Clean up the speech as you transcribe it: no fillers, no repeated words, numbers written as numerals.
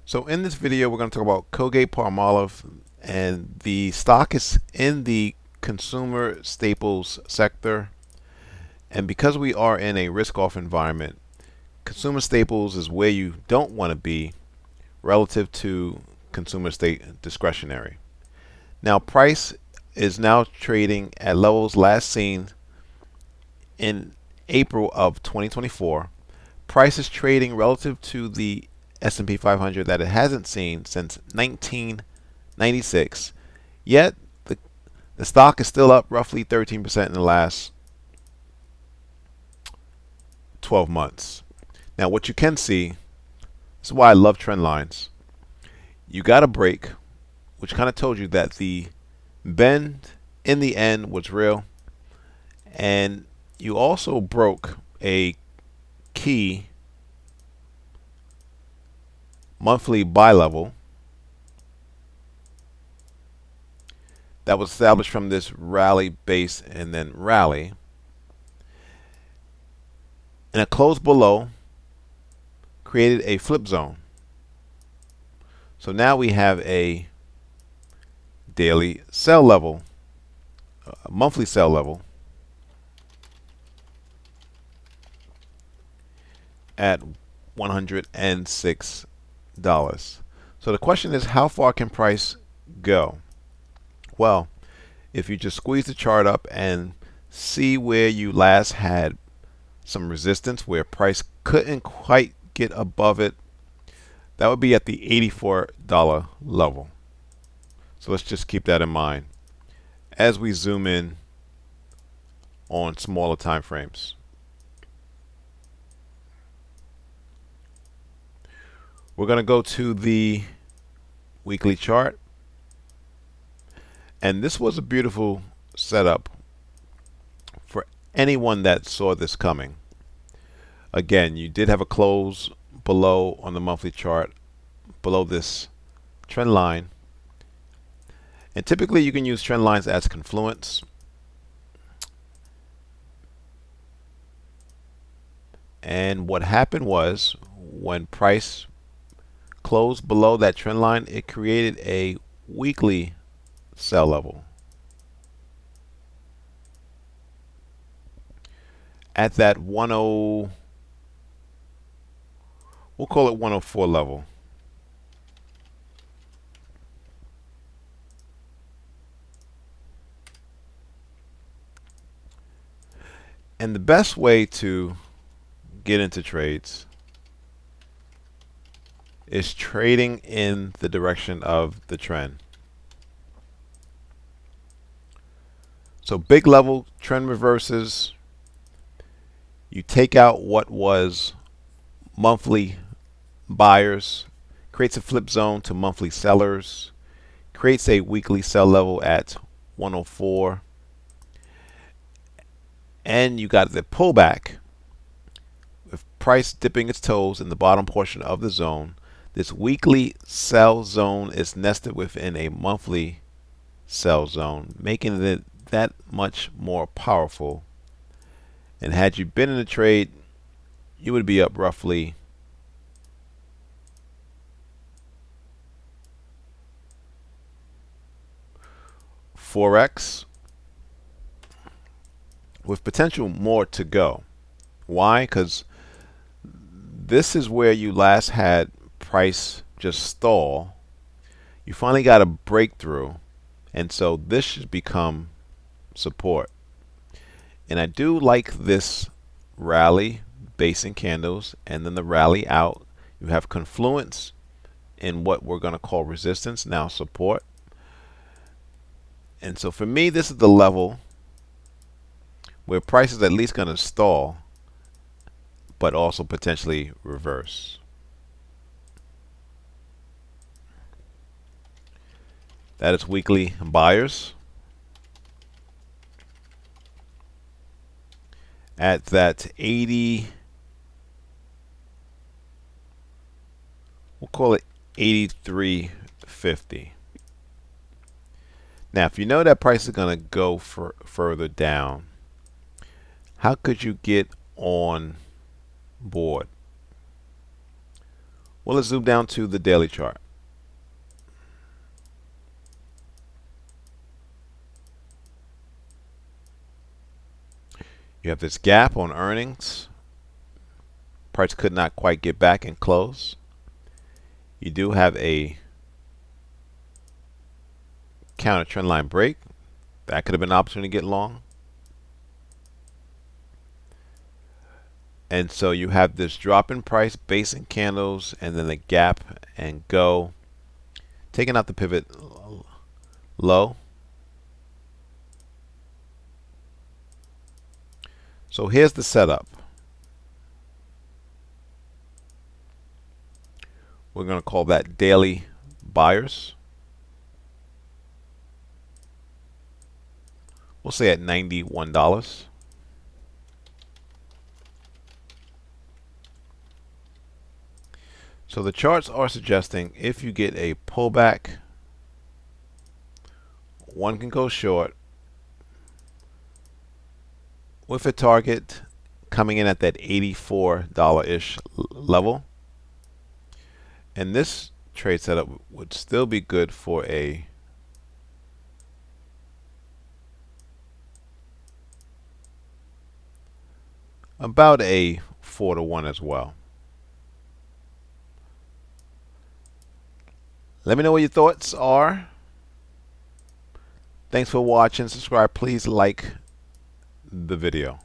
So in this video, we're going to talk about Colgate-Palmolive, and the stock is in the consumer staples sector. And because we are in a risk-off environment, consumer staples is where you don't want to be relative to consumer state discretionary. Now, price is now trading at levels last seen in April of 2024. Price is trading relative to the S&P 500 that it hasn't seen since 1996. Yet the stock is still up roughly 13% in the last 12 months. Now, what you can see, this is why I love trend lines. You got a break, which kind of told you that the bend in the end was real, and you also broke a key monthly buy level that was established from this rally base and then rally, and a close below created a flip zone. So now we have a daily sell level, a monthly sell level at $106. So the question is, how far can price go? Well, if you just squeeze the chart up and see where you last had some resistance, where price couldn't quite get above it, that would be at the $84 level. So let's just keep that in mind as we zoom in on smaller time frames. We're going to go to the weekly chart, and this was a beautiful setup for anyone that saw this coming. Again, you did have a close below on the monthly chart, below this trend line, and typically you can use trend lines as confluence. And what happened was, when price closed below that trend line, it created a weekly sell level at that 10, we'll call it 104 level. And the best way to get into trades is trading in the direction of the trend. So big level trend reverses, you take out what was monthly buyers, creates a flip zone to monthly sellers, creates a weekly sell level at 104, and you got the pullback with price dipping its toes in the bottom portion of the zone. This weekly sell zone is nested within a monthly sell zone, making it that much more powerful. And had you been in the trade, you would be up roughly 4x, with potential more to go. Why? Because this is where you last had price just stall. You finally got a breakthrough, and so this should become support. And I do like this rally base in candles, and then the rally out. You have confluence in what we're going to call resistance, now support. And so for me, this is the level where price is at least going to stall, but also potentially reverse. That is weekly buyers at that 80, we'll call it 83.50. Now, if you know that price is going to go further down, how could you get on board? Well, let's zoom down to the daily chart. You have this gap on earnings. Price could not quite get back and close. You do have a counter trend line break. That could have been an opportunity to get long. And so you have this drop in price, base in candles, and then the gap and go. Taking out the pivot low. So here's the setup. We're going to call that daily buyers. We'll say at $91. So the charts are suggesting if you get a pullback, one can go short with a target coming in at that $84-ish level. And this trade setup would still be good for about a 4-to-1 as well. Let me know what your thoughts are. Thanks for watching. Subscribe. Please like the video.